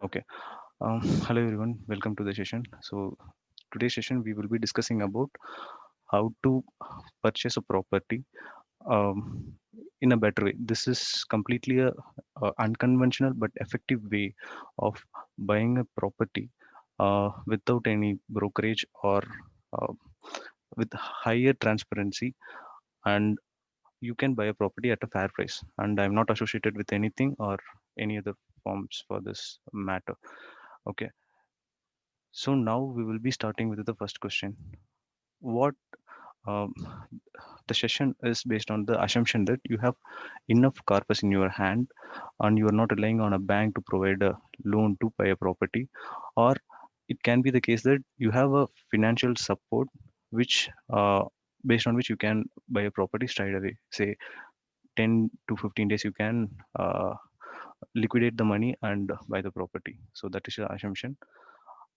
Okay. Hello everyone. Welcome to the session. So today's session we will be discussing about how to purchase a property um, in a better way. This is completely a unconventional but effective way of buying a property without any brokerage or uh, with higher transparency, and you can buy a property at a fair price. And I'm not associated with anything or any other forms for this matter. Okay. So now we will be starting with the first question. What um, the session is based on the assumption that you have enough corpus in your hand and you are not relying on a bank to provide a loan to buy a property, or it can be the case that you have a financial support which based on which you can buy a property straight away. Say 10 to 15 days you can liquidate the money and buy the property. So that is the assumption.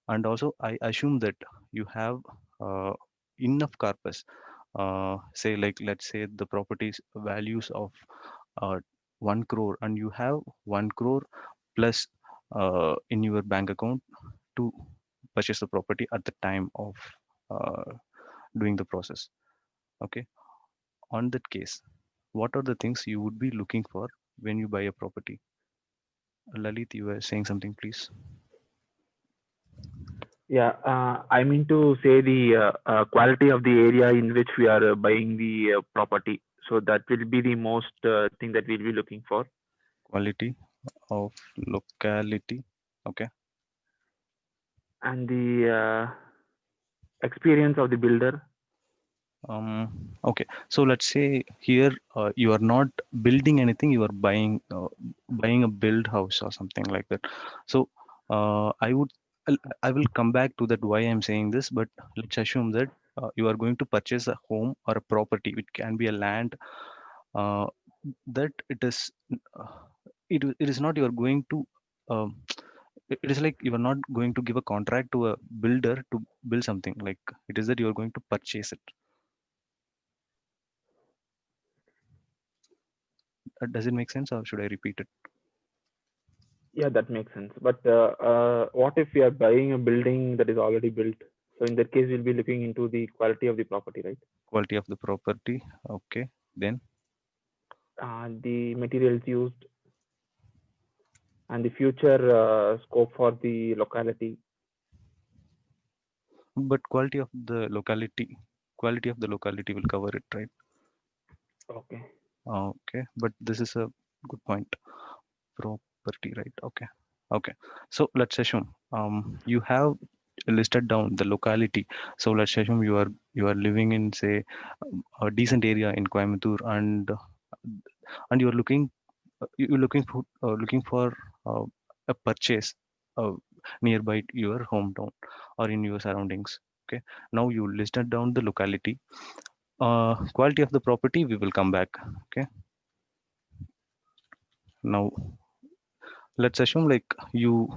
And also I assume that you have uh, enough corpus, say like let's say the properties values of uh, 1 crore and you have 1 crore plus in your bank account to purchase the property at the time of uh, doing the process. Okay, on that case, what are the things you would be looking for when you buy a property? Lalit, you were saying something, please. Yeah, I mean to say the quality of the area in which we are buying the property. So that will be the most thing that we'll be looking for, Quality of locality. Okay. and the experience of the builder. Okay, so let's say here you are not building anything, you are buying a build house or something like that. So I would I will come back to that why I'm saying this, but let's assume that you are going to purchase a home or a property, which can be a land, uh, that uh, it is not you are going to um, it is like you are not going to give a contract to a builder to build something, like it is that you are going to purchase it. Does it make sense, or should I repeat it? Yeah, that makes sense. But what if we are buying a building that is already built? So in that case, we'll be looking into the quality of the property, right? Quality of the property. Okay, then. The materials used and the future scope for the locality. But quality of the locality will cover it, right? Okay. Okay, but this is a good point. Property, right? Okay. Okay, so let's assume you have listed down the locality. So let's assume you are living in, say, a decent area in Coimbatore, and you're looking for uh, a purchase uh, nearby your hometown or in your surroundings. Okay, now you listed down the locality. Quality of the property we will come back. Okay, now let's assume like you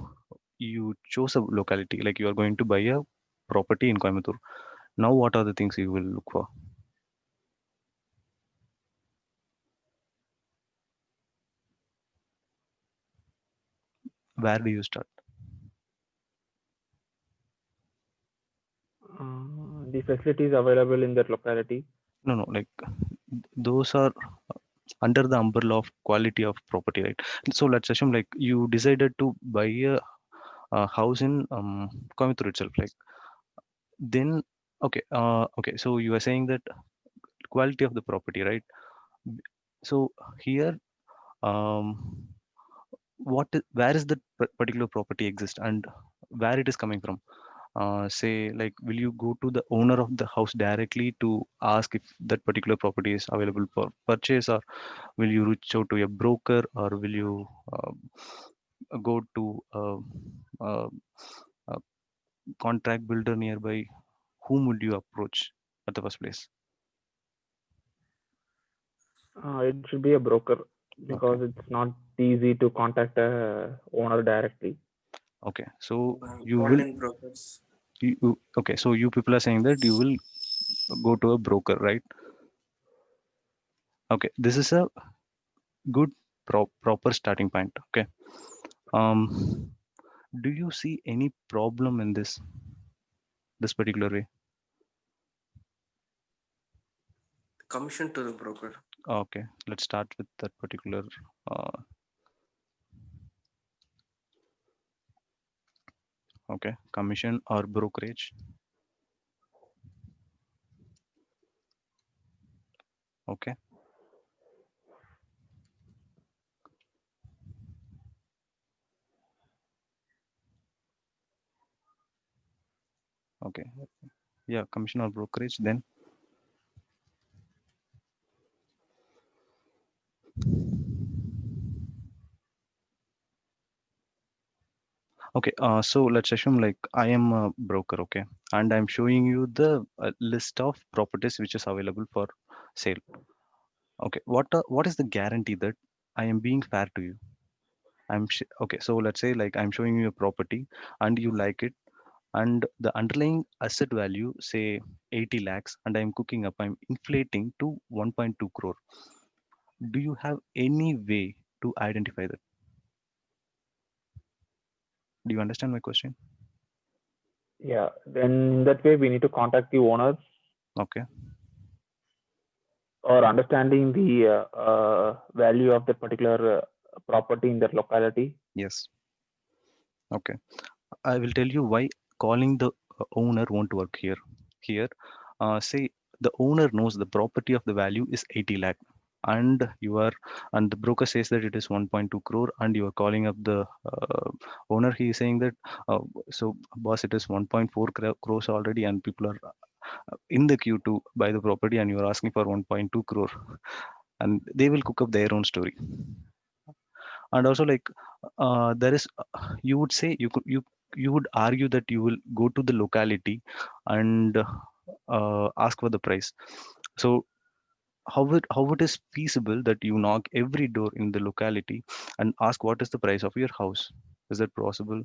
chose a locality, like you are going to buy a property in Coimbatore. Now what are the things you will look for? Where do you start? The facilities available in that locality. No, no, like those are under the umbrella of quality of property, right? So let's assume like you decided to buy a house in Coimbatore itself, like then okay, okay. So you are saying that quality of the property, right? So here, um, where is that particular property exist and where it is coming from? Say like, will you go to the owner of the house directly to ask if that particular property is available for purchase, or will you reach out to a broker, or will you go to a contract builder nearby? Whom would you approach at the first place? It should be a broker Okay, because it's not easy to contact a owner directly. okay. So you will, Online brokers. okay. So you people are saying that you will go to a broker, right? Okay, this is a good proper starting point. Okay. Um, Do you see any problem in this particular way? Commission to the broker. Okay, let's start with that particular. Uh, okay, commission or brokerage. Okay, okay, yeah, commission or brokerage. Then okay, so let's assume like I am a broker, okay, and I'm showing you the list of properties which is available for sale. Okay, what is the guarantee that I am being fair to you? Okay, so let's say like I'm showing you a property and you like it, and the underlying asset value say 80 lakhs, and I'm inflating to 1.2 crore. Do you have any way to identify that? Do you understand my question? Yeah, then in that way we need to contact the owners Okay, or understanding the value of the particular property in that locality. yes. Okay, I will tell you why calling the owner won't work here. Here, say the owner knows the property of the value is 80 lakh, and you are, and the broker says that it is 1.2 crore, and you are calling up the owner. He is saying that, so boss, it is 1.4 crores already, and people are in the queue to buy the property, and you are asking for 1.2 crore, and they will cook up their own story. And also like there is you would say you would argue that you will go to the locality and ask for the price. So how it is feasible that you knock every door in the locality and ask what is the price of your house? Is that possible?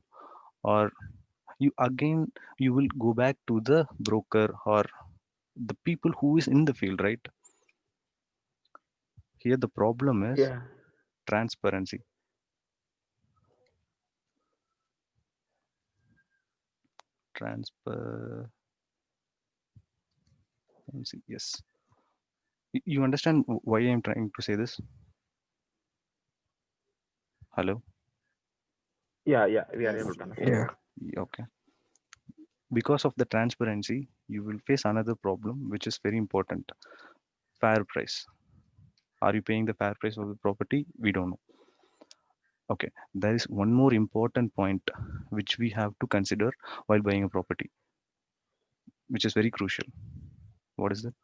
Or you again, you will go back to the broker or the people who is in the field, right? Here the problem is Yeah. transparency. Transparency, yes. You understand why I'm trying to say this? Hello? Yeah, yeah, we are able Yes, to yes. understand. Yeah. Okay. Because of the transparency, you will face another problem, which is very important. Fair price. Are you paying the fair price of the property? We don't know. Okay. There is one more important point which we have to consider while buying a property, which is very crucial. What is that?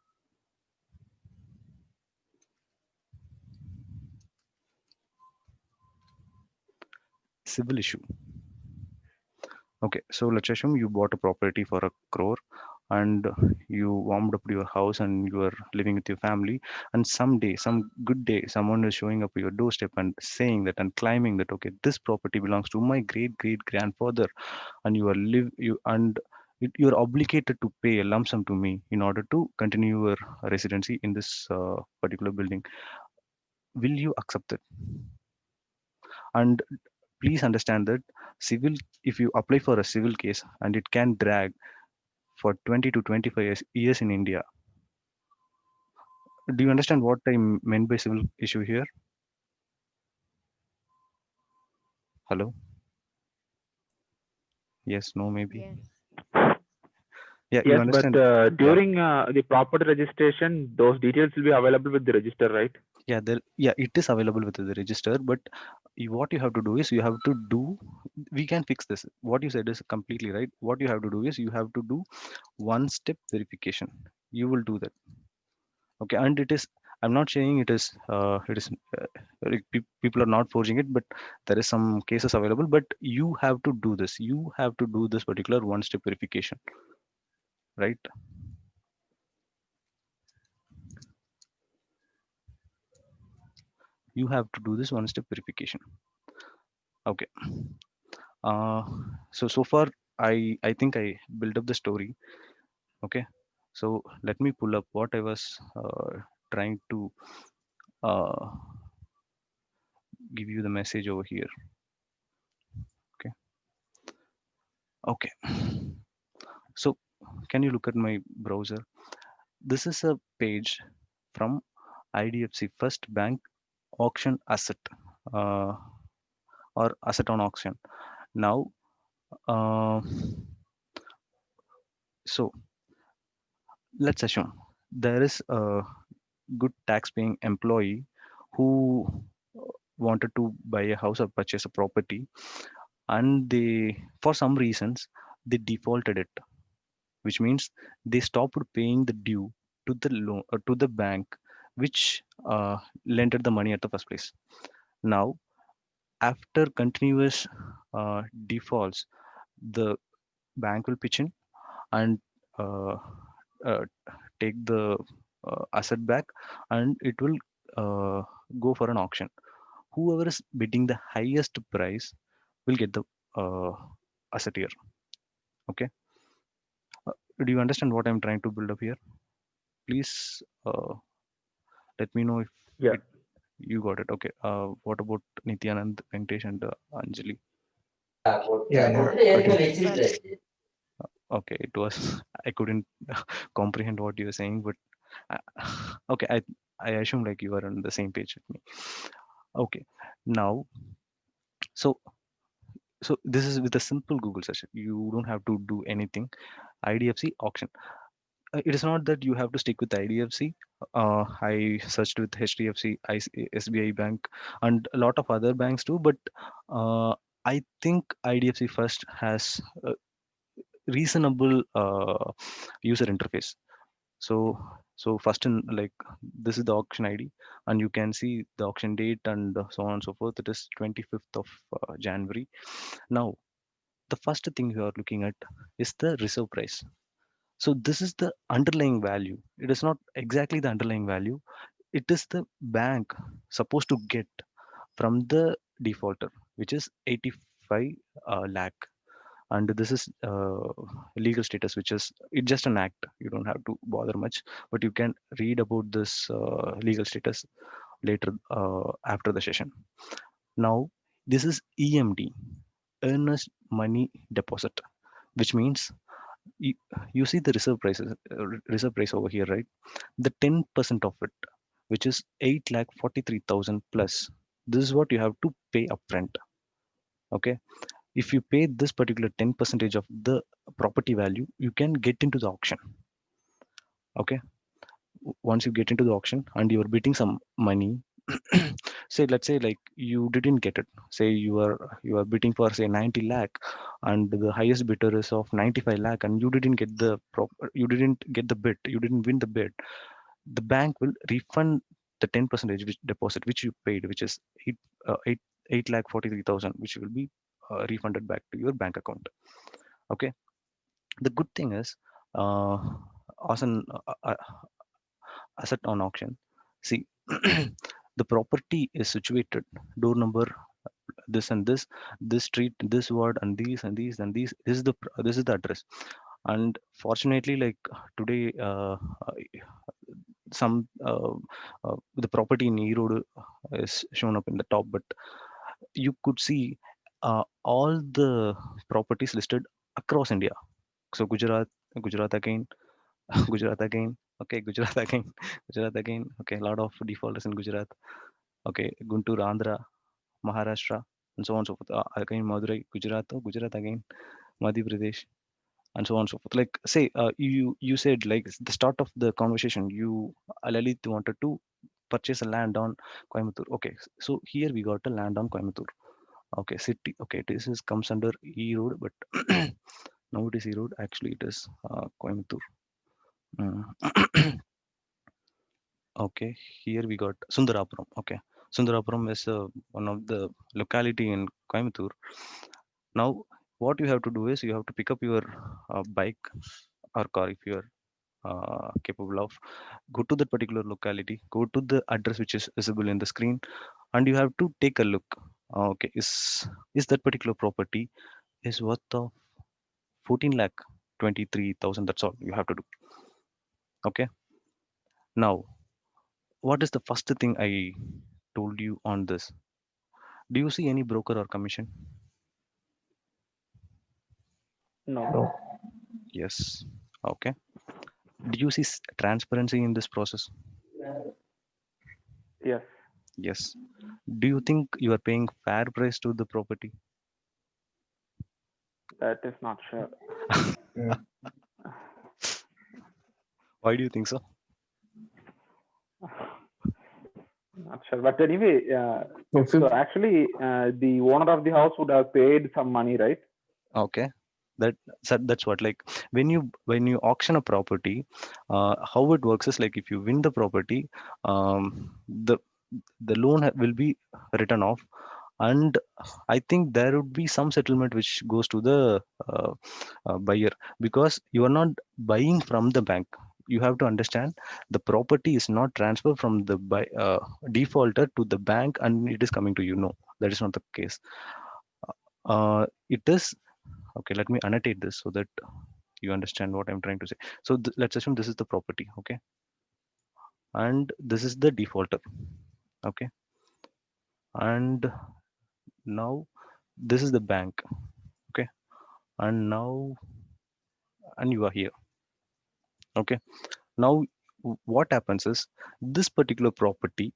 Civil issue. Okay, so let's assume you bought a property for a crore, and you warmed up your house and you are living with your family, and someday, some good day, someone is showing up at your doorstep and saying that and claiming that, okay, this property belongs to my great great grandfather, and you are live you and you're obligated to pay a lump sum to me in order to continue your residency in this particular building. Will you accept it? And please understand that civil, if you apply for a civil case, and it can drag for 20 to 25 years in India. Do you understand what I meant by civil issue here? Hello? Yes, no, maybe. Yes. Yeah, you Yes, but understand. Yeah, during the property registration, those details will be available with the register, right? yeah, yeah, it is available with the register, but what you have to do is you have to do, we can fix this. What you said is completely right. What you have to do is you have to do one step verification. You will do that. Okay, and it is, I'm not saying it is like people are not forging it, but there is some cases available, but you have to do this. You have to do this particular one step verification, right? You have to do this one step verification. Okay. uh so far I think I built up the story. Okay, so let me pull up what I was trying to uh give you the message over here. Okay, Okay. So can you look at my browser? This is a page from IDFC First Bank auction asset, uh, or asset on auction. Now, uh, so let's assume there is a good tax paying employee who wanted to buy a house or purchase a property, and they, for some reasons, they defaulted it, which means they stopped paying the due to the loan, to the bank which lended the money at the first place. Now, after continuous defaults, the bank will pitch in and uh, uh, take the asset back, and it will go for an auction. Whoever is bidding the highest price will get the uh, asset here. Okay. Uh, do you understand what I'm trying to build up here? Please let me know if Yeah. it you got it. Okay. What about Nityanand, Venkatesh, and Anjali? Yeah, Okay, it was I couldn't comprehend what you were saying, but okay, I assume like you are on the same page with me. Okay, now so this is with a simple Google search. You don't have to do anything. IDFC auction. It is not that you have to stick with IDFC. I searched with HDFC, SBI Bank, and a lot of other banks too. But I think IDFC First has a reasonable user interface. So first in like this is the auction ID, and you can see the auction date and so on and so forth. It is 25th of January. Now the first thing you are looking at is the reserve price. So this is the underlying value. It is not exactly the underlying value. It is the bank supposed to get from the defaulter, which is 85 lakh. And this is legal status, which is it's just an act. You don't have to bother much, but you can read about this legal status later after the session. Now, this is EMD, earnest money deposit, which means you, you see the reserve prices, reserve price over here, right? The 10% of it, which is 8,43,000 plus. This is what you have to pay upfront. Okay, if you pay this particular 10 percentage of the property value, you can get into the auction. Okay, once you get into the auction and you are bidding some money, say let's say like you didn't get it, say you are bidding for say 90 lakh, and the highest bidder is of 95 lakh, and you didn't get the you didn't get the bid, you didn't win the bid. The bank will refund the 10 percentage which deposit which you paid, which is 8 lakh 43,000, which will be refunded back to your bank account. Okay, the good thing is uh, as an asset on auction, see, the property is situated door number this and this street, this ward, and these and these and these. This is the address. And fortunately, like today, some the property in Erode is shown up in the top, but you could see all the properties listed across India. So Gujarat again, Gujarat again. Okay, Gujarat again, Gujarat again. Okay, a lot of defaulters in Gujarat. Okay, Guntur, Andhra, Maharashtra, and so on and so forth. Again, Madurai, Gujarat, Gujarat again, Madhya Pradesh, and so on and so forth. Like, say, you said like the start of the conversation, you Lalit wanted to purchase a land on Coimbatore. Okay, so here we got a land on Coimbatore. Okay, city. Okay, this is comes under E road, but now it is E road. Actually, it is Coimbatore. Mm. Okay, here we got Sundarapuram. Okay, Sundarapuram is one of the locality in Coimbatore. Now, what you have to do is you have to pick up your bike or car if you are capable of. Go to that particular locality. Go to the address which is visible in the screen, and you have to take a look. Okay, is that particular property is worth of 14 lakh 23,000? That's all you have to do. Okay. Now, what is the first thing I told you on this? Do you see any broker or commission? No. No. Yes. Okay. Do you see transparency in this process? Yes. Yes. Do you think you are paying fair price to the property? That is not sure. Mm. Why do you think so? Not sure. But anyway, If you, so actually, the owner of the house would have paid some money, right? Okay. That's what, like, when you auction a property, how it works is like, if you win the property, the loan will be written off, and I think there would be some settlement which goes to the uh, buyer, because you are not buying from the bank. You have to understand, the property is not transferred from the defaulter to the bank and it is coming to you. No, that is not the case. It is okay. Let me annotate this so that you understand what I'm trying to say. So let's assume this is the property, okay, and this is the defaulter, okay, and now this is the bank, okay, and now and you are here, okay. Now what happens is, this particular property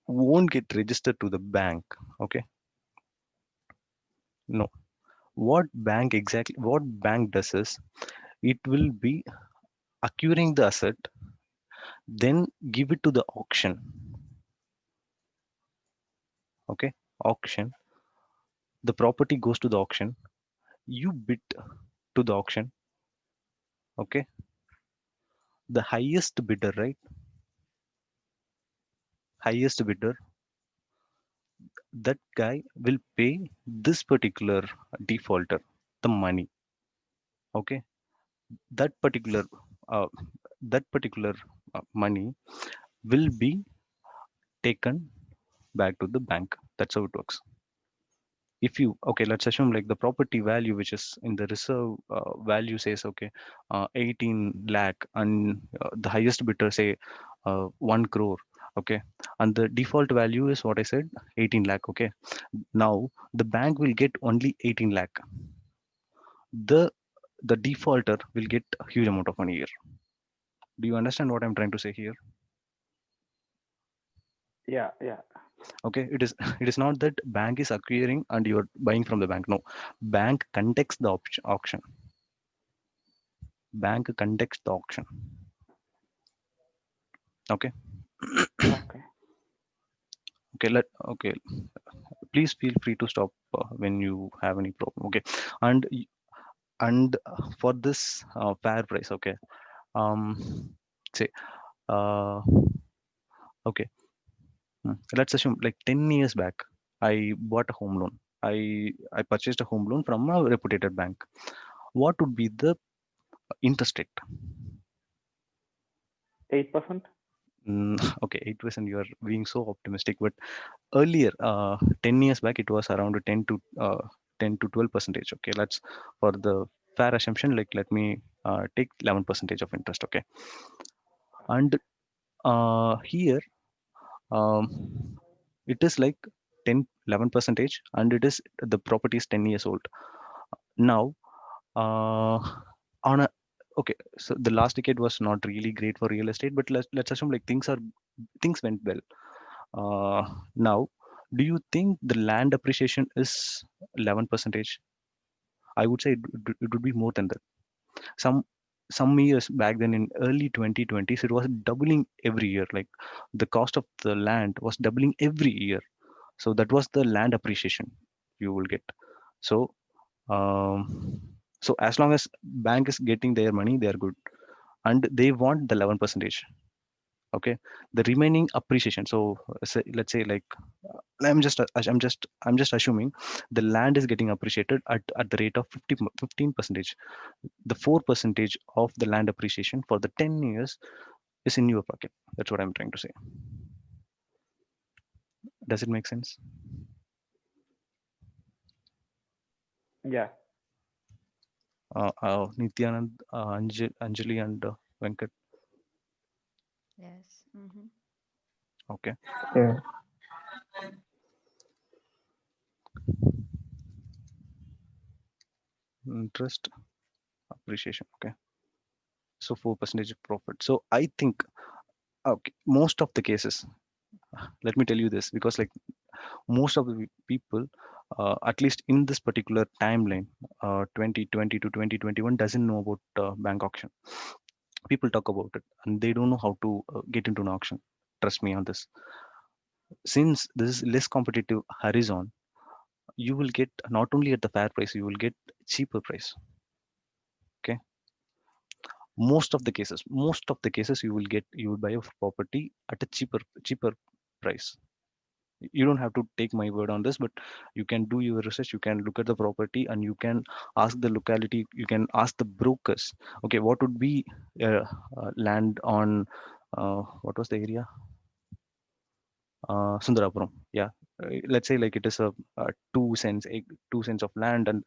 won't get registered to the bank, okay. No, what bank does is, it will be acquiring the asset, then give it to the auction, okay. Auction, the property goes to the auction, you bid to the auction, okay. The highest bidder, right, highest bidder, that guy will pay this particular defaulter the money, okay. That particular uh, that particular money will be taken back to the bank. That's how it works. If you, okay, let's assume, like, the property value which is in the reserve value says, okay, 18 lakh, and the highest bidder say 1 crore, okay, and the default value is what I said, 18 lakh, okay. Now the bank will get only 18 lakh. The the defaulter will get a huge amount of money here. Do you understand what I'm trying to say here? Yeah. Yeah. Okay, it is it is not that bank is acquiring and you're buying from the bank. No, bank conducts the auction. Bank conducts the auction. Okay. Okay. Okay, please feel free to stop when you have any problem, okay. And for this fair price, okay, um say uh okay, let's assume, like, 10 years back, I bought a home loan. I purchased a home loan from a reputed bank. What would be the interest rate? 8%. Okay, 8%. You are being so optimistic, but earlier, 10 years back, it was around 10 to 12 percentage. Okay, let's, for the fair assumption, like, let me take 11 percentage of interest. Okay, and here, it is like 11 percentage, and it is, the property is 10 years old now. uh, on a Okay, so the last decade was not really great for real estate, but let's assume, like, things went well. Now, do you think the land appreciation is 11 percentage? I would say it would be more than that. Some some years back then, in early 2020s, it was doubling every year. Like, the cost of the land was doubling every year. So that was the land appreciation you will get. So so as long as bank is getting their money, they are good, and they want the 11 percentage. Okay, the remaining appreciation. So let's say, like, I'm just assuming the land is getting appreciated at the rate of 15 percentage. The 4 percentage of the land appreciation for the 10 years is in your pocket. That's what I'm trying to say. Does it make sense? Yeah. Nityanand, Anjali, and Venkat. Yes. Okay. yeah. Interest. appreciation. Okay, so 4% profit. So I think, okay, most of the cases, let me tell you this, because like most of the people, at least in this particular timeline, 2020 to 2021, doesn't know about bank auction. People talk about it and they don't know how to get into an auction. Trust me on this. Since this is less competitive horizon, you will get not only at the fair price, you will get cheaper price. Okay, most of the cases you will buy a property at a cheaper price. You don't have to take my word on this, but you can do your research, you can look at the property and you can ask the locality, you can ask the brokers. Okay, what would be land on what was the area, Sundarapuram, yeah. Let's say like it is a 2 cents of land, and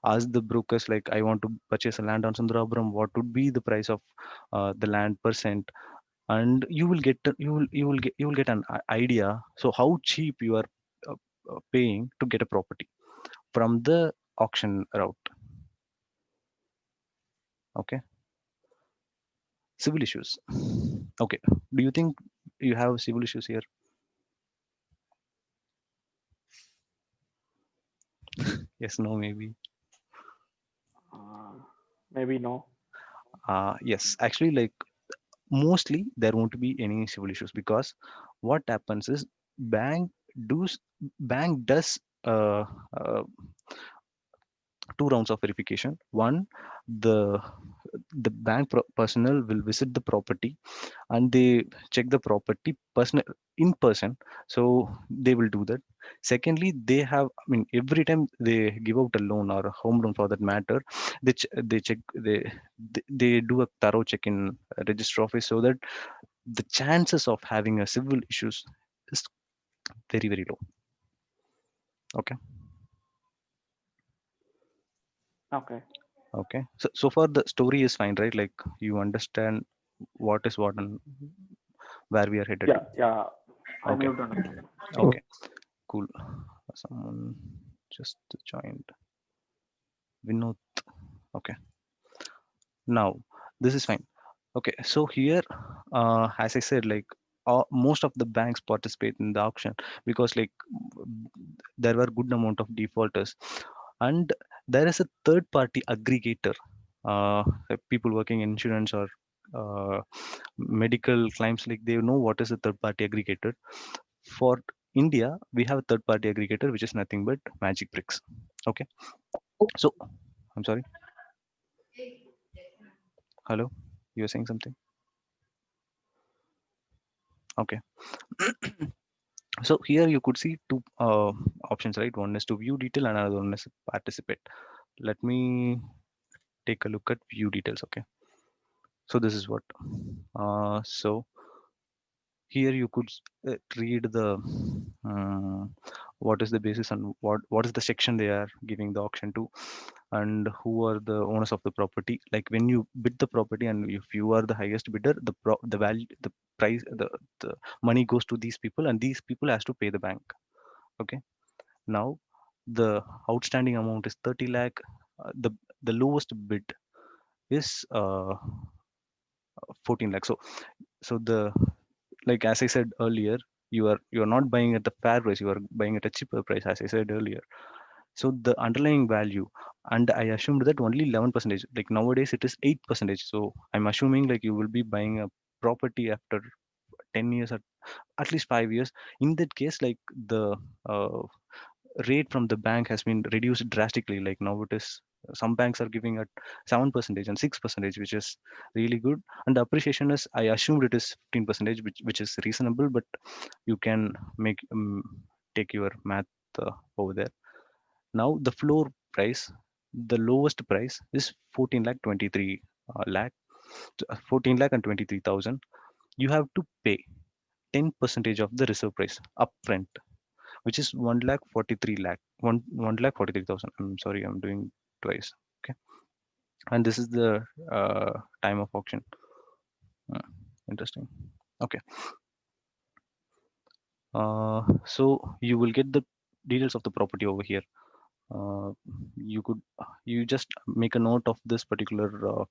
ask the brokers like, I want to purchase a land on Sundarapuram, what would be the price of the land percent, and you will get an idea. So how cheap you are paying to get a property from the auction route. Okay, civil issues. Okay, do you think you have civil issues here? Yes, no, maybe. Maybe no. Yes, actually, like mostly there won't be any civil issues, because what happens is bank does bank does uh, 2 rounds of verification. One, the personnel will visit the property and they check the property in person, so they will do that. Secondly, they have, I mean, every time they give out a loan or a home loan for that matter, they check, they do a thorough check in register office, so that the chances of having a civil issues is very very low. Okay. Okay. Okay, so far the story is fine, right? Like you understand what is what and where we are headed Yeah, to. yeah. I'm Okay, able to understand. okay, cool. Someone just joined. Vinod. Okay, now this is fine. Okay, so here, as I said, like most of the banks participate in the auction, because like there were good amount of defaulters, and there is a third party aggregator. Like people working in insurance or uh, medical claims, like they know what is a third party aggregator. For India, we have a third party aggregator, which is nothing but Magic Bricks. Okay, so I'm sorry. Hello, you were saying something. Okay. So here you could see two options, right? One is to view detail and another one is participate. Let me take a look at view details. Okay, so this is what so here you could read the what is the basis and what is the section they are giving the auction to, and who are the owners of the property. Like when you bid the property and if you are the highest bidder, the value, the price, the money goes to these people, and these people has to pay the bank. Okay, now the outstanding amount is 30 lakh. The lowest bid is 14 lakh. So the, like as I said earlier, you are not buying at the fair price, you are buying at a cheaper price, as I said earlier. So the underlying value, and I assumed that only 11%, like nowadays it is 8%. So I'm assuming like you will be buying a property after 10 years, at least 5 years. In that case, like the uh, rate from the bank has been reduced drastically. Like now it is, some banks are giving at 7% and 6%, which is really good. And the appreciation is, I assumed it is 15%, which is reasonable, but you can make take your math over there. Now the floor price, the lowest price is 14 lakh 23 lakh 14 lakh and 23,000. You have to pay 10% of the reserve price upfront, which is 1 lakh 43 lakh 1 lakh 43,000. I'm sorry, I'm doing twice. Okay, and this is the time of auction. Hmm, interesting. Okay, so you will get the details of the property over here. you just make a note of this particular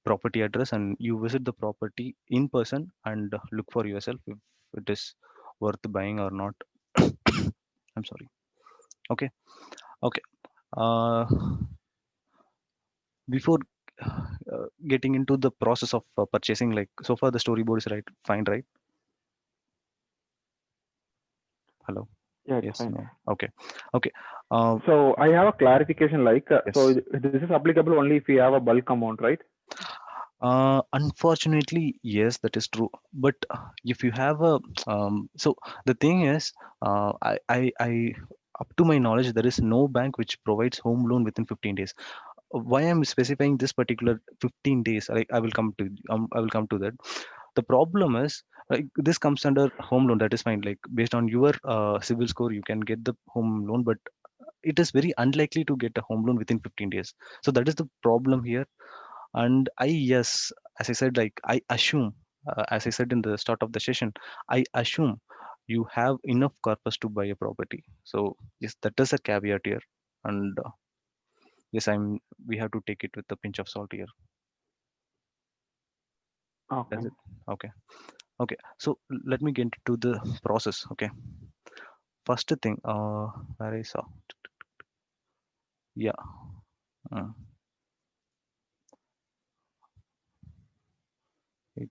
property address and you visit the property in person and look for yourself if it is worth buying or not. I'm sorry. Okay. Okay. uh, Before getting into the process of purchasing, like so far the storyboard is right fine, right? Hello. Yeah, it's Yes, fine. no. Okay. Okay. uh, So I have a clarification, like, so yes. this is applicable only if we have a bulk amount, right? Unfortunately, yes, that is true. But if you have a, so the thing is, up to my knowledge, there is no bank which provides home loan within 15 days. Why I'm specifying this particular 15 days, I will come to, I will come to that. The problem is, like, this comes under home loan. That is fine. Like based on your civil score, you can get the home loan, but it is very unlikely to get a home loan within 15 days. So that is the problem here. And yes, as I said, like I assume, as I said in the start of the session, I assume you have enough corpus to buy a property. So yes, that is a caveat here. And yes, we have to take it with a pinch of salt here. Okay. Does it? Okay. Okay, so let me get into the process. Okay, first thing, where I saw, yeah. mm, it-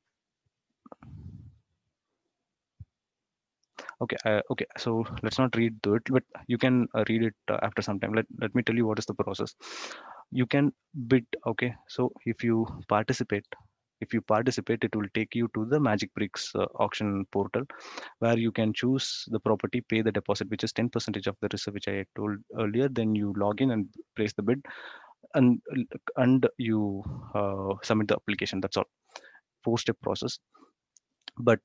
okay. Okay, so let's not read through it, but you can read it after some time. Let me tell you what is the process. You can bid. Okay, so if you participate, it will take you to the Magic Bricks auction portal, where you can choose the property, pay the deposit, which is 10% of the reserve, which I had told earlier. Then you log in and place the bid, and you submit the application. That's all. Four-step process. But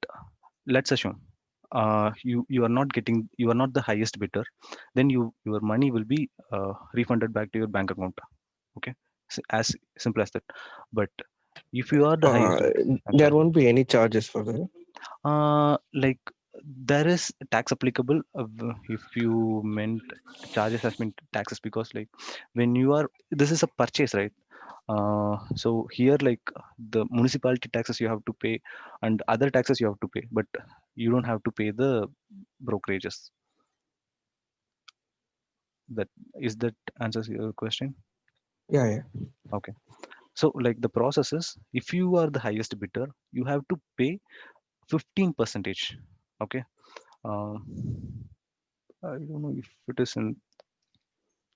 let's assume you are not getting, you are not the highest bidder. Then your money will be refunded back to your bank account. Okay, as simple as that. But if you are the highest Uh, bidder, I'm there sorry. won't be any charges for that. Like there is tax applicable if you meant charges has been taxes, because like when you are, this is a purchase, right? So here, like the municipality taxes you have to pay and other taxes you have to pay, but you don't have to pay the brokerages. That is, that answers your question. Yeah, yeah. Okay, so like the process is, if you are the highest bidder, you have to pay 15 percentage. Okay. um, I don't know if it is in,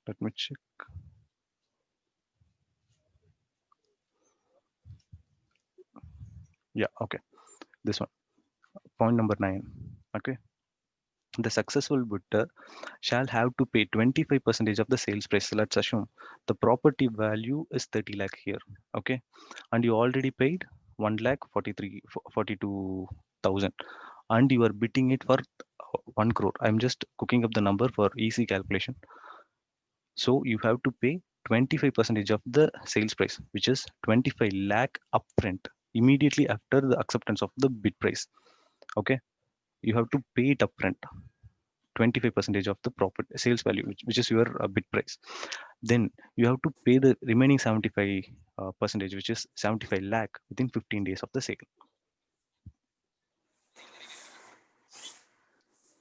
let me check. Yeah, okay, this one, point number 9. Okay, the successful bidder shall have to pay 25% of the sales price. Let's assume the property value is 30 lakh here. Okay, and you already paid 1 lakh 42,000, and you are bidding it for 1 crore. I'm just cooking up the number for easy calculation. So you have to pay 25% of the sales price, which is 25 lakh upfront, immediately after the acceptance of the bid price. Okay, you have to pay it upfront, 25% of the profit sales value, which is your bid price. Then you have to pay the remaining 75 percentage, which is 75 lakh, within 15 days of the sale.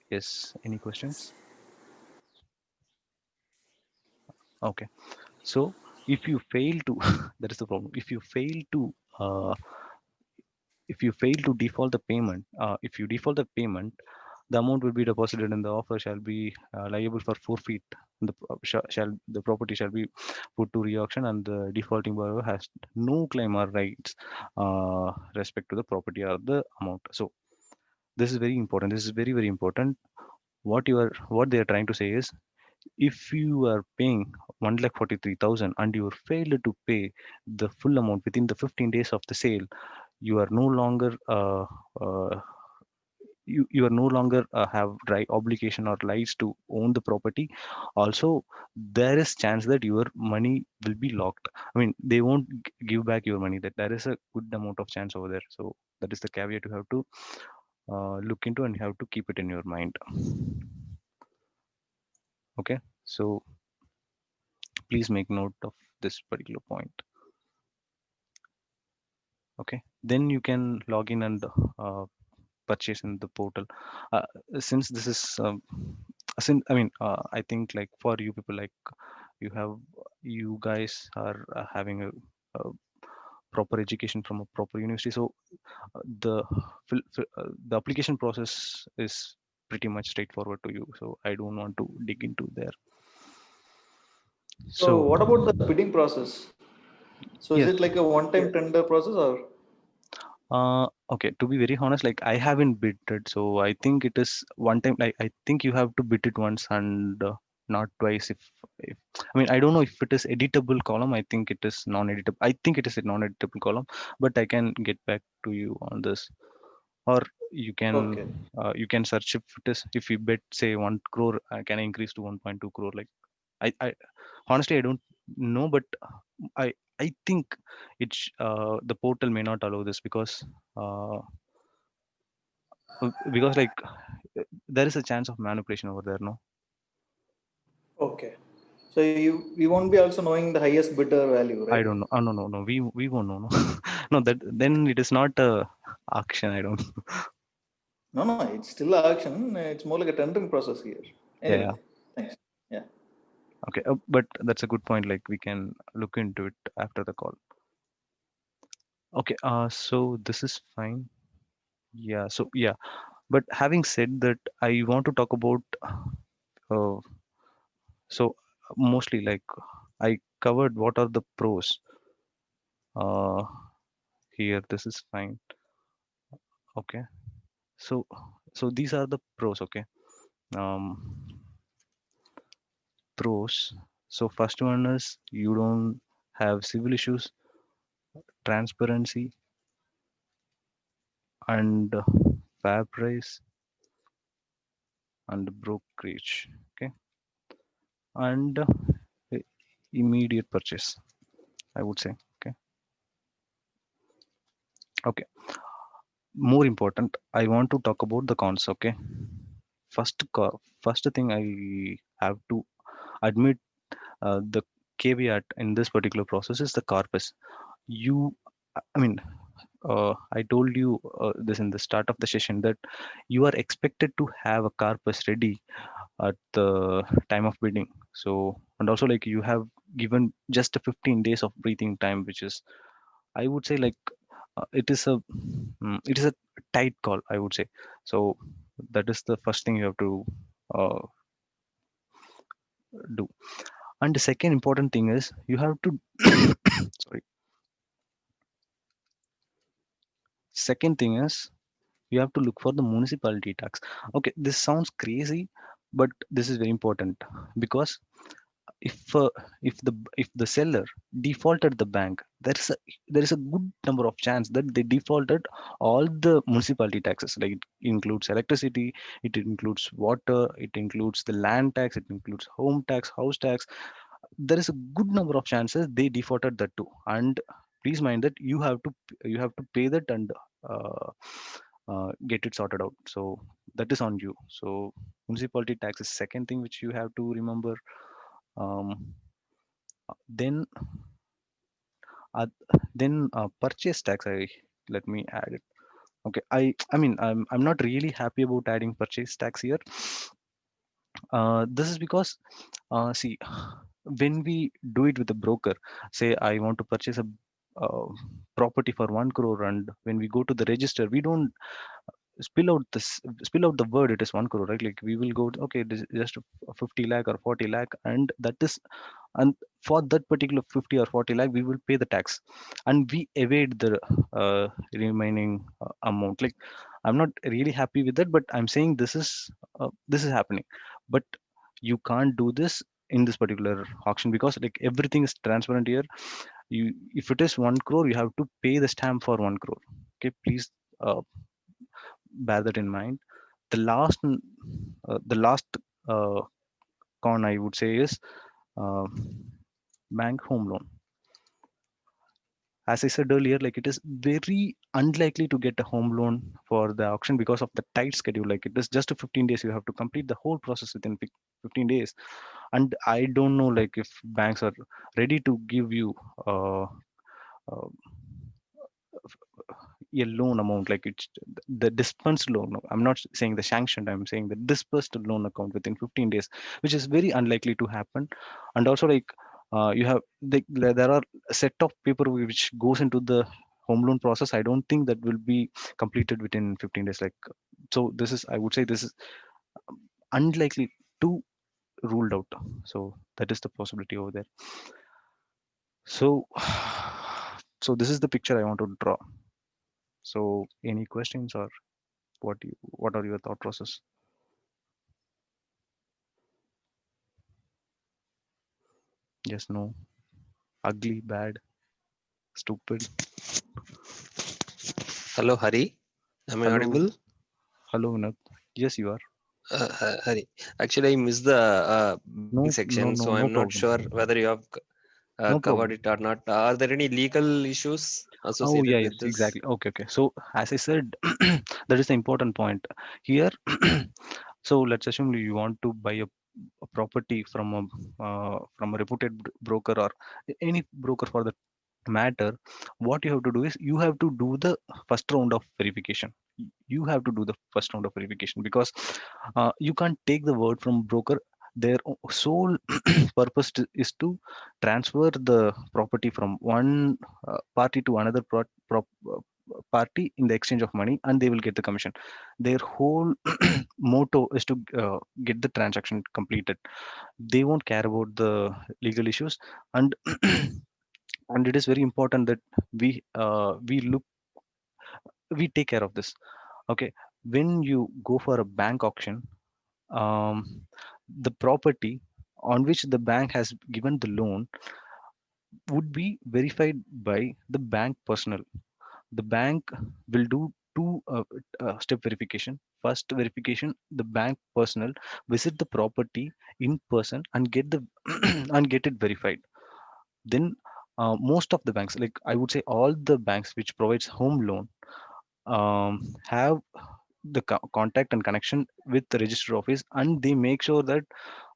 Yes, any questions? Okay, so if you fail to that is the problem. Uh, if you fail to default the payment, if you default the payment, the amount will be deposited and the offer shall be liable for forfeit. The property shall be put to re-auction, and the defaulting borrower has no claim or rights respect to the property or the amount. So this is very important. This is very, very important. What they are trying to say is, if you are paying 1,43,000 and you failed to pay the full amount within the 15 days of the sale, you are no longer uh, you are no longer have right obligation or rights to own the property. Also, there is chance that your money will be locked. I mean, they won't give back your money. That there is a good amount of chance over there. So that is the caveat you have to look into, and you have to keep it in your mind. Okay, so please make note of this particular point. Okay, then you can log in and purchase in the portal. Uh, since this is I think like for you people, like you guys are having a proper education from a proper university, so the application process is pretty much straightforward to you, so I don't want to dig into there. So what about the bidding process? So is yes, it like a one-time tender process or? okay, to be very honest, like I haven't bid it, so I think it is one time. Like I think you have to bid it once and not twice. If I mean, I don't know if it is editable column. I think it is non-editable. I think it is a non-editable column, but I can get back to you on this. Or Okay. you can search if you bet say 1 crore, can I increase to 1.2 crore? Like I honestly I don't know, but I I think the portal may not allow this uh, because like there is a chance of manipulation over there, no? Okay. So we won't be also knowing the highest bidder value, I right? don't know. Oh, no. We won't know. No, no. That then it is not a auction. I don't. No, it's still auction. It's more like a tendering process here. Yeah, Anyway, yeah. thanks. Yeah. Okay. But that's a good point. Like we can look into it after the call. Okay. So this is fine. Yeah. So yeah. But having said that, I want to talk about. Uh, so mostly like I covered what are the pros. Uh, Here this is fine. Okay. So these are the pros. Okay. Um, Pros. So first one is you don't have civil issues, transparency, and fair price and brokerage. Okay, and immediate purchase, I would say. Okay, okay. More important, I want to talk about the cons. Okay, first thing I have to admit, the caveat in this particular process is the corpus. You, I mean, I told you this in the start of the session that you are expected to have a corpus ready at the time of bidding. So, and also like you have given just a 15 days of breathing time, which is, I would say like it is a tight call, I would say. So that is the first thing you have to uh, do. And the second important thing is you have to sorry. Second thing is you have to look for the municipality tax. Okay, this sounds crazy, but this is very important because if uh, if the seller defaulted the bank, there is a good number of chance that they defaulted all the municipality taxes. Like it includes electricity, it includes water, it includes the land tax, it includes home tax, house tax. There is a good number of chances they defaulted that too. And please mind that you have to pay that and uh, get it sorted out. So that is on you. So municipality tax is second thing which you have to remember. um, then uh, purchase tax, I let me add it. Okay, I mean I'm not really happy about adding purchase tax here. This is because see, when we do it with a broker, say I want to purchase a uh, property for 1 crore, and when we go to the register we don't spill out the word it is 1 crore, right? Like we will go okay, this is just a 50 lakh or 40 lakh, and that is, and for that particular 50 or 40 lakh we will pay the tax, and we evade the remaining amount. Like I'm not really happy with that, but I'm saying this is happening. But you can't do this in this particular auction because like everything is transparent here. You, if it is 1 crore, you have to pay the stamp for 1 crore. Okay, please uh, bear that in mind. The last uh, con I would say is uh, bank home loan. As I said earlier, like it is very unlikely to get a home loan for the auction because of the tight schedule. Like it is just a 15 days, you have to complete the whole process within 15 days. and I don't know like if banks are ready to give you uh, a loan amount, like it's the disbursed loan. No, I'm not saying the sanctioned, I'm saying the disbursed loan account within 15 days, which is very unlikely to happen. And also like you have there are a set of paper which goes into the home loan process. I don't think that will be completed within 15 days. Like, so this is, I would say this is unlikely to ruled out. So that is the possibility over there. So so this is the picture I want to draw. So any questions, or what are your thought process? Yes, no, ugly, bad, stupid. Hello, Hari. Am I Hello, audible? hello, Vinod. Yes, you are. Hari. Actually, I missed the banking section, so No I'm not sure problem. whether you have No covered problem. it or not. Are there any legal issues Oh yeah, associated yes, with this? exactly. Okay, okay. So as I said, that is the important point here. So let's assume you want to buy a property from a reputed broker, or any broker for that matter. What you have to do is you have to do the first round of verification. You have to do the first round of verification, because you can't take the word from broker. Their sole purpose is to transfer the property from one party to another party in the exchange of money, and they will get the commission. Their whole motto is to get the transaction completed. They won't care about the legal issues. And and it is very important that we take care of this. Okay, when you go for a bank auction, um, the property on which the bank has given the loan would be verified by the bank personnel. The bank will do two step verification. First verification, the bank personnel visit the property in person and get the and get it verified. Then most of the banks, like I would say all the banks which provides home loan, have the contact and connection with the register office, and they make sure that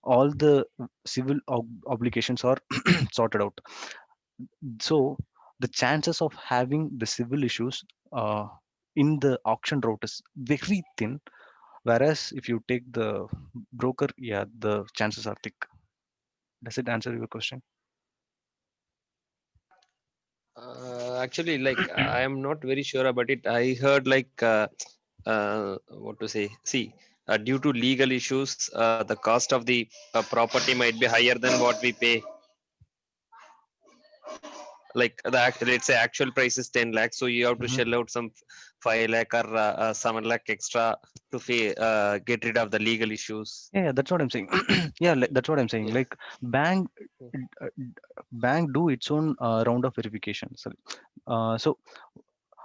all the civil obligations are sorted out. So the chances of having the civil issues in the auction route is very thin, whereas if you take the broker, yeah, the chances are thick. Does it answer your question? Actually, like I am not very sure about it. I heard like what to say. See, due to legal issues, the cost of the property might be higher than what we pay. Like let's say actual price is 10 lakhs, so you have to Mhm. shell out some 5 lakh or 7 lakh extra to pay, get rid of the legal issues. Yeah, yeah, that's what I'm saying. Yeah, that's what I'm saying. Yeah. Like bank, bank do its own round of verification. So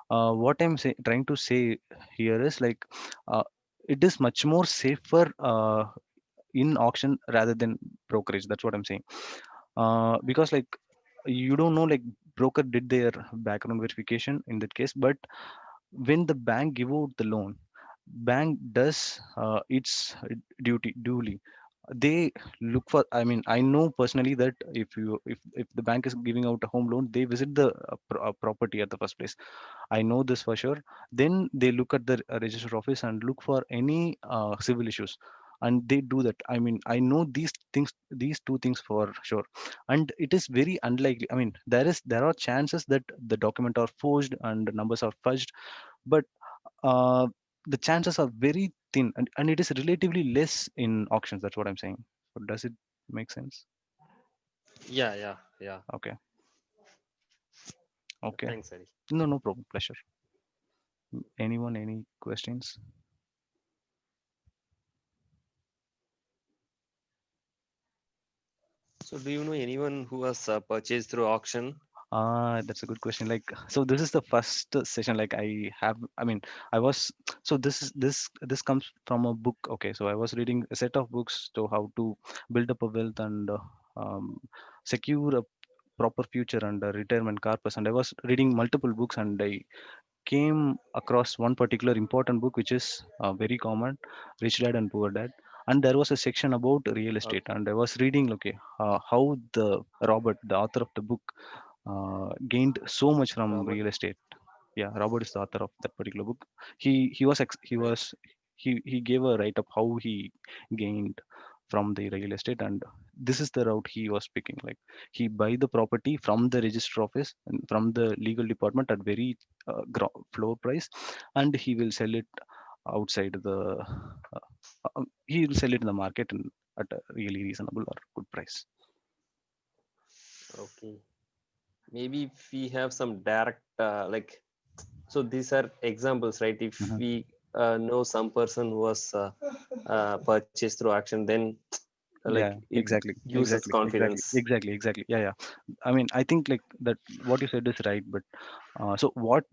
what trying to say here is like uh, it is much more safer in auction rather than brokerage. That's what I'm saying. Because like you don't know, like broker did their background verification in that case, but when the bank give out the loan, bank does its duty duly. They look for, I mean, I know personally that if the bank is giving out a home loan, they visit the property at the first place. I know this for sure. Then they look at the register office and look for any civil issues, and they do that. I mean, I know these things, these two things for sure. And it is very unlikely. I mean, there are chances that the document are forged and the numbers are fudged, but uh, the chances are very thin, and it is relatively less in auctions. That's what I'm saying. So does it make sense? Yeah. Okay. Okay. Thanks, Hari. No, no problem. Pleasure. Anyone, any questions? So do you know anyone who was purchased through auction? That's a good question. Like, so this is the first session. Like, I mean, I was, so this comes from a book. Okay, so I was reading a set of books to how to build up a wealth and um, secure a proper future and a retirement corpus. And I was reading multiple books, and I came across one particular important book, which is very common, Rich Dad and Poor Dad. and there was a section about real estate, and I was reading, okay, how the Robert, the author of the book, gained so much from Robert. real estate. Yeah, Robert is the author of that particular book. He gave a write up how he gained from the real estate, and this is the route he was picking. Like, he buy the property from the register office and from the legal department at very floor price, and he will sell it outside the he will sell it in the market and at a really reasonable or good price. Okay. Maybe if we have some direct like, so these are examples, right? If Mhm. we know some person who was purchased through auction, then like Yeah, it exactly, uses confidence. exactly. Yeah, yeah. I mean, I think like that what you said is right, but so what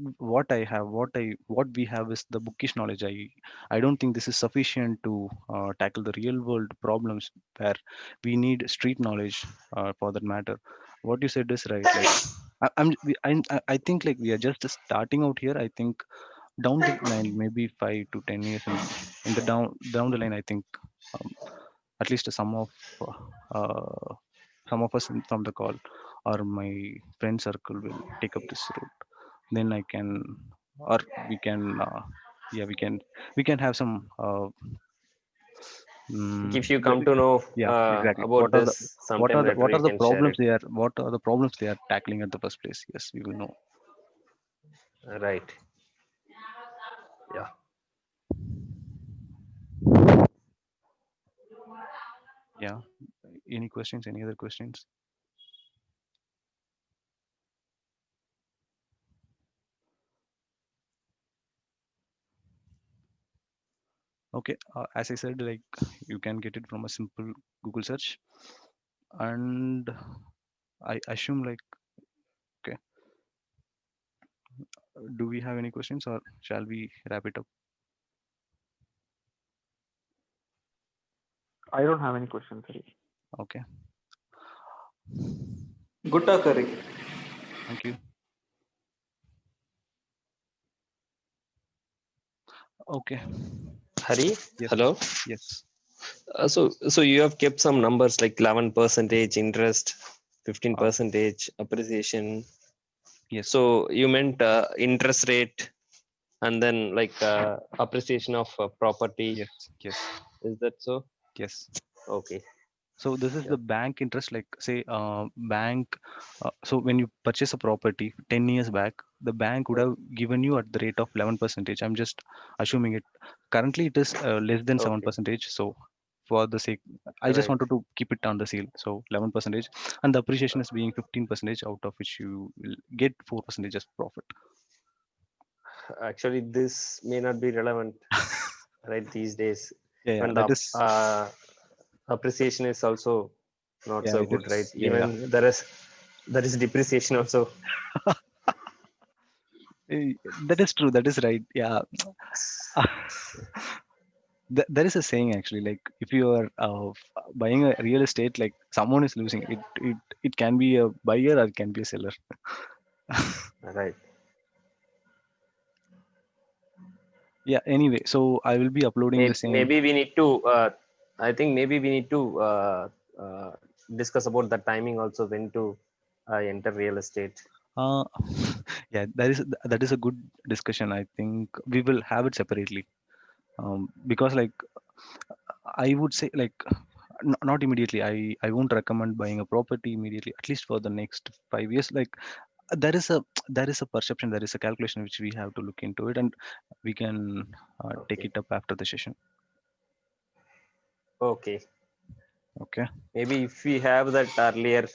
we have is the bookish knowledge. I don't think this is sufficient to tackle the real world problems where we need street knowledge for that matter. What you said is right. Like, I think like we are just starting out here. I think down the line, maybe 5 to 10 years, and in the down the line, I think um, at least uh, some of us from the call or my friend circle will take up this route. Then I can, or we can, yeah, we can have some Like, mm, if you come to know yeah, exactly, about this sometime later, you can share it. what are the problems they are tackling at the first place. Yes, we will know. Right. Yeah. Yeah, any questions, any other questions? Okay, as I said, like, you can get it from a simple Google search, and I assume like, okay, do we have any questions or shall we wrap it up? I don't have any questions. Harish. Okay, Good talk, Hari. thank you. Okay, Hari, yes, hello. yes, So you have kept some numbers like 11% interest, 15 uh, percentage appreciation. yes, So you meant interest rate and then like appreciation of property. yes, yes, Is that so? yes. Okay. So this is Yeah. the bank interest, like say bank. So when you purchase a property 10 years back, the bank would have given you at the rate of 11%. I'm just assuming it. Currently, it is less than Okay. 7%. So for the sake, I just Right. wanted to keep it on the seal. So 11%, and the appreciation is being 15%, out of which you will get 4% as profit. Actually, this may not be relevant right these days Yeah, yeah, when the that is. appreciation is also not Yeah, so it good, right? is. Yeah, yeah. Even there is depreciation also. That is true. That is right. Yeah. There is a saying actually, like, if you are buying a real estate, like, someone is losing it. It can be a buyer or it can be a seller. Right. Yeah. Anyway, so I will be uploading the same. Maybe we need to I think maybe we need to uh, discuss about the timing also when to enter real estate. Uh, yeah, that is a good discussion. I think we will have it separately. Because like, I would say like, not immediately. I won't recommend buying a property immediately. At least for the next 5 years. Like, there is a perception, there is a calculation which we have to look into it, and we can take Okay. it up after the session. Okay. Okay. Maybe if we have that earlier,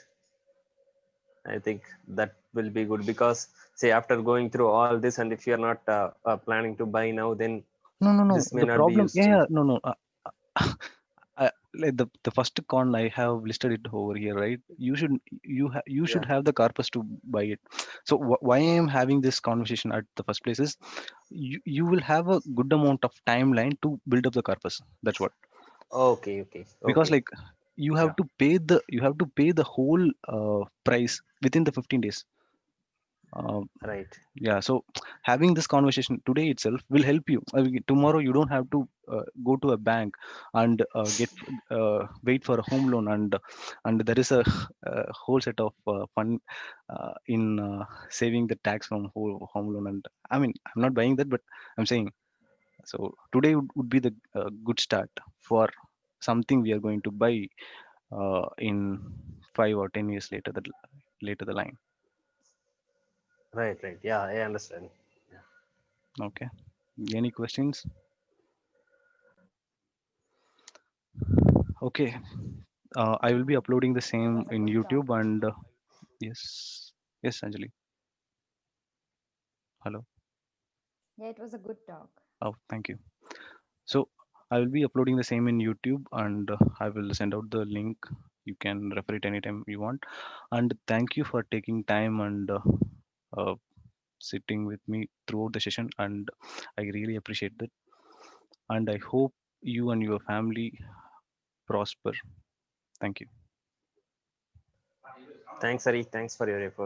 I think that will be good, because say after going through all this, and if you're not planning to buy now, then No. this may The not be problem, useful. no. Like, the first con I have listed it over here, right? You should Yeah. have the corpus to buy it. So why I am having this conversation at the first place is, you will have a good amount of timeline to build up the corpus. That's what. Okay. Okay. Because Okay. like, you Yeah. have to pay the whole price within the 15 days. Right. Yeah, so having this conversation today itself will help you. Tomorrow you don't have to go to a bank and wait for a home loan, and there is a whole set of fun in saving the tax from home loan. And I mean, I'm not buying that, but I'm saying, so today would be the good start for something we are going to buy in 5 or 10 years later the line. Right. Right. Yeah, I understand. Okay, any questions? Okay, I will be uploading the same was a in good YouTube. talk. And yes, yes, Anjali. Hello. Yeah, it was a good talk. Oh, thank you. So I will be uploading the same in YouTube, and I will send out the link. You can refer it anytime you want. And thank you for taking time and uh, sitting with me throughout the session. And I really appreciate that. And I hope you and your family prosper. Thank you. Thanks, Hari. Thanks for your effort.